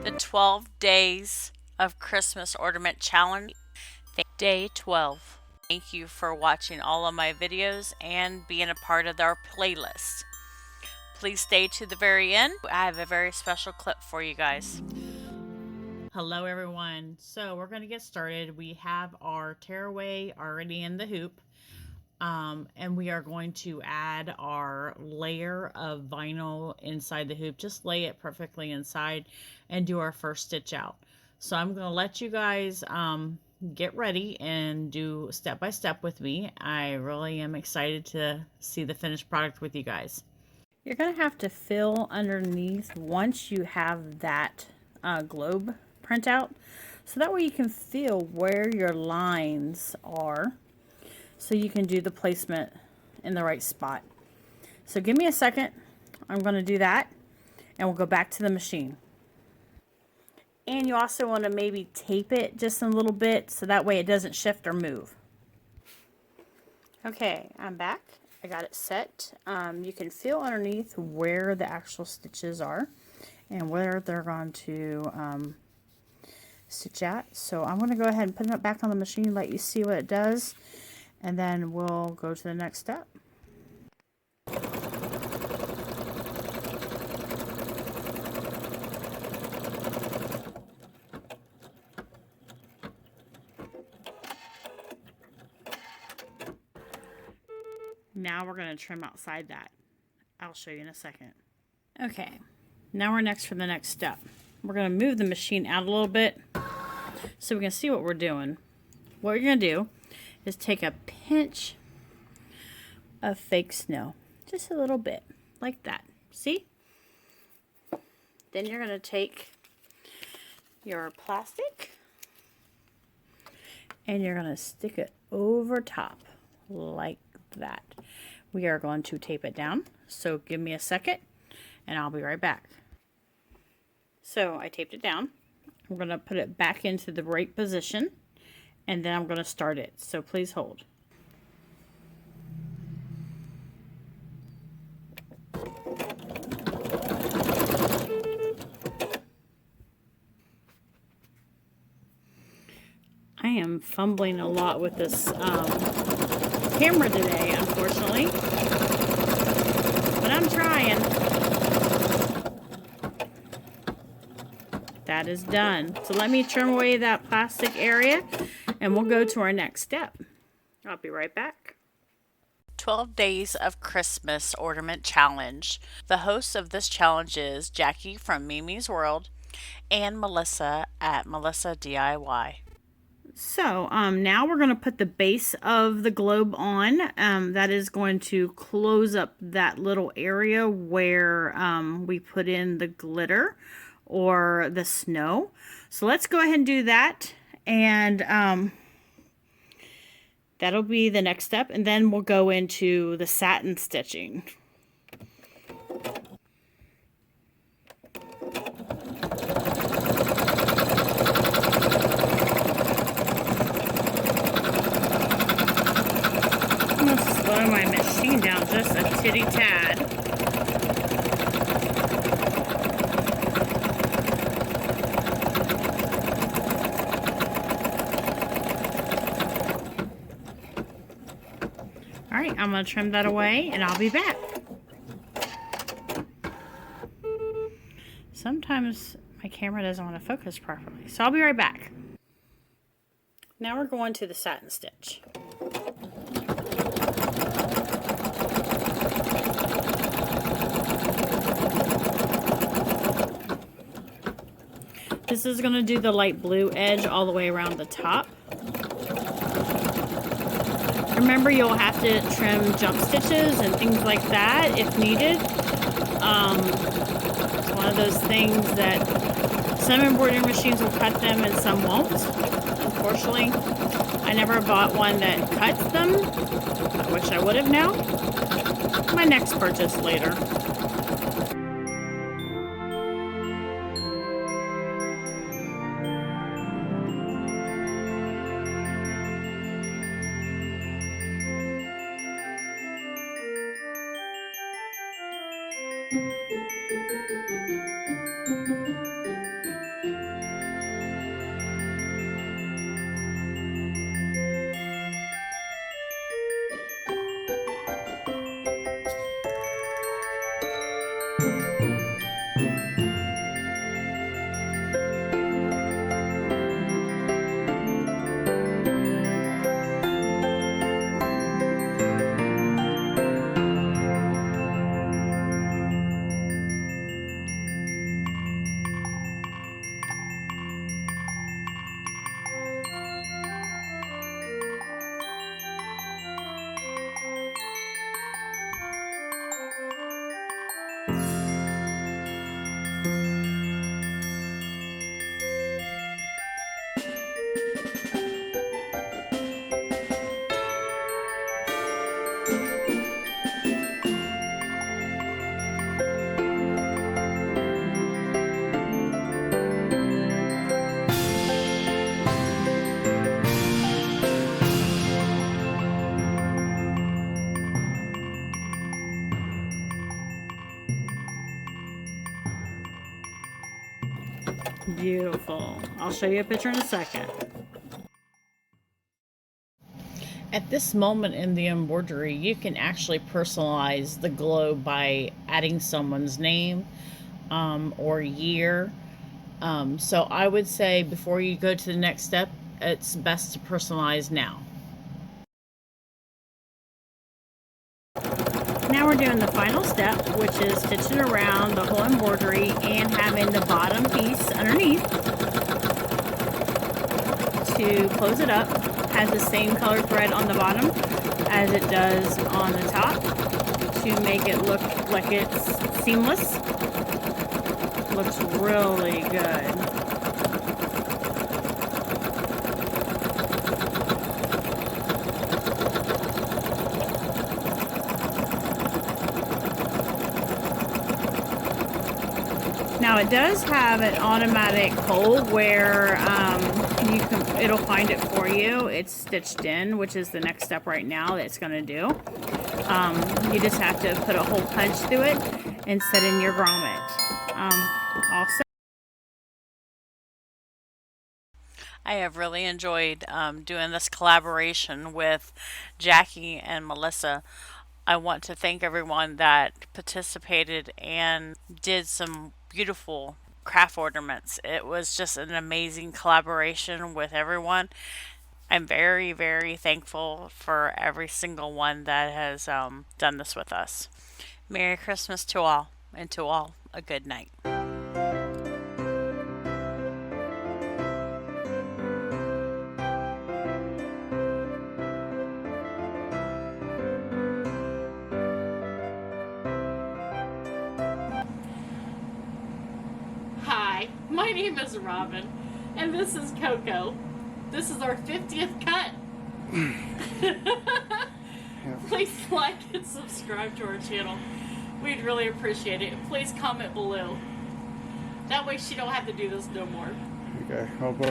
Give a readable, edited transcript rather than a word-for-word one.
the 12 days of Christmas ornament challenge, day 12. Thank you for watching all of my videos and being a part of our playlist. Please stay to the very end. I have a very special clip for you guys. Hello everyone. So we're going to get started. We have our tearaway already in the hoop. And we are going to add our layer of vinyl inside the hoop. Just lay it perfectly inside and do our first stitch out. So I'm going to let you guys get ready and do step by step with me. I really am excited to see the finished product with you guys. You're going to have to fill underneath once you have that globe printout, so that way you can feel where your lines are, so you can do the placement in the right spot. So give me a second. I'm going to do that and we'll go back to the machine. And you also want to maybe tape it just a little bit so that way it doesn't shift or move. Okay, I'm back. I got it set. You can feel underneath where the actual stitches are and where they're going to stitch at. So I'm going to go ahead and put it back on the machine, let you see what it does, and then we'll go to the next step. Now we're going to trim outside that. I'll show you in a second. Okay, now we're next for the next step. We're going to move the machine out a little bit so we can see what we're doing. What you're going to do is take a pinch of fake snow, just a little bit, like that. See? Then you're going to take your plastic and you're going to stick it over top like that. We are going to tape it down, so give me a second and I'll be right back. So I taped it down. I'm going to put it back into the right position and then I'm going to start it, so please hold. I am fumbling a lot with this camera today, unfortunately, but I'm trying. That is done. So let me trim away that plastic area and we'll go to our next step. I'll be right back. 12 Days of Christmas Ornament Challenge. The hosts of this challenge is Jackie from Mimi's World and Melissa at Melissa DIY. So now we're going to put the base of the globe on. That is going to close up that little area where we put in the glitter or the snow. So let's go ahead and do that, and that'll be the next step, and then we'll go into the satin stitching. I'm going to slow my machine down just a titty tad. Alright, I'm going to trim that away and I'll be back. Sometimes my camera doesn't want to focus properly, so I'll be right back. Now we're going to the satin stitch. This is going to do the light blue edge all the way around the top. Remember, you'll have to trim jump stitches and things like that if needed. It's one of those things that some embroidery machines will cut them and some won't. Unfortunately, I never bought one that cuts them. I wish I would have now. My next purchase later. Beautiful. I'll show you a picture in a second. At this moment in the embroidery, you can actually personalize the globe by adding someone's name or year. So I would say before you go to the next step, it's best to personalize now. Now we're doing the final step, which is stitching around the whole embroidery and having the bottom piece underneath to close it up. Has the same color thread on the bottom as it does on the top to make it look like it's seamless. Looks really good. Now it does have an automatic hole where it'll find it for you. It's stitched in, which is the next step right now that it's going to do. You just have to put a hole punch through it and set in your grommet. Also, I have really enjoyed doing this collaboration with Jackie and Melissa. I want to thank everyone that participated and did some beautiful craft ornaments. It was just an amazing collaboration with everyone. I'm very, very thankful for every single one that has done this with us. Merry Christmas to all, and to all, a good night. hi, my name is Robin, and this is Coco. This is our 50th cut. Please like and subscribe to our channel. We'd really appreciate it. Please comment below. That way she don't have to do this no more. Okay,